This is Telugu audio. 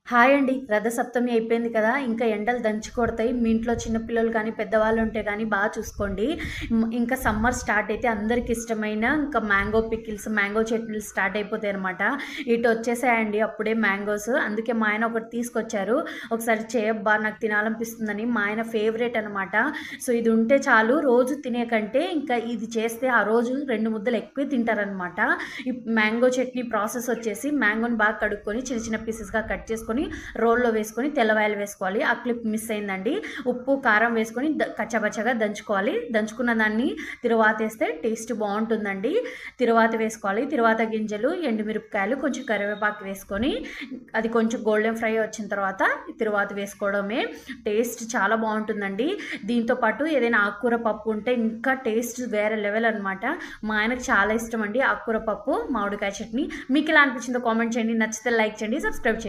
హాయ్ అండి. రథసప్తమి అయిపోయింది కదా! ఇంకా ఎండలు దంచి కొడతాయి. మీ ఇంట్లో చిన్న పిల్లలు కానీ, పెద్దవాళ్ళు ఉంటే గానీ చూసుకోండి. ఇంకా సమ్మర్ స్టార్ట్ అయితే అందరికి ఇష్టమైన ఇంకా మ్యాంగో పికిల్స్, మ్యాంగో చట్నీలు స్టార్ట్ అయిపోతాయనమాట. ఇటు వచ్చేసాయండి అప్పుడే మ్యాంగోస్. అందుకే మా ఆయన ఒకటి తీసుకొచ్చారు. ఒకసారి చేయబ్బా నాకు తినాలనిపిస్తుందని. మా ఆయన ఫేవరెట్ అనమాట. సో ఇది ఉంటే చాలు రోజు తినే కంటే ఇంకా ఇది చేస్తే ఆ రోజు 2 ముద్దలు ఎక్కువే తింటారనమాట. ఈ మ్యాంగో చట్నీ ప్రాసెస్ వచ్చేసి మ్యాంగోని బాగా కడుక్కొని చిన్న చిన్న పీసెస్‌గా కట్ చేసుకొని రోల్లో వేసుకొని తెల్లవాయలు వేసుకోవాలి. ఆ క్లిప్ మిస్ అయిందండి. ఉప్పు కారం వేసుకొని కచ్చాపచ్చాగా దంచుకోవాలి. దంచుకున్న దాన్ని తిరువాత వేస్తే టేస్ట్ బాగుంటుందండి. తిరువాత వేసుకోవాలి. తిరువాత గింజలు, ఎండుమిరపకాయలు, కొంచెం కరివేపాకు వేసుకొని అది కొంచెం గోల్డెన్ ఫ్రై వచ్చిన తర్వాత తిరువాత వేసుకోవడమే. టేస్ట్ చాలా బాగుంటుందండి. దీంతో పాటు ఏదైనా ఆకుకూర పప్పు ఉంటే ఇంకా టేస్ట్ వేరే లెవెల్ అనమాట. మా ఆయనకు చాలా ఇష్టం అండి ఆకుకూర పప్పు, మామిడికాయ చట్నీ. మీకు ఎలా అనిపించిందో కామెంట్ చేయండి. నచ్చితే లైక్ చేయండి, సబ్స్క్రైబ్ చేయండి.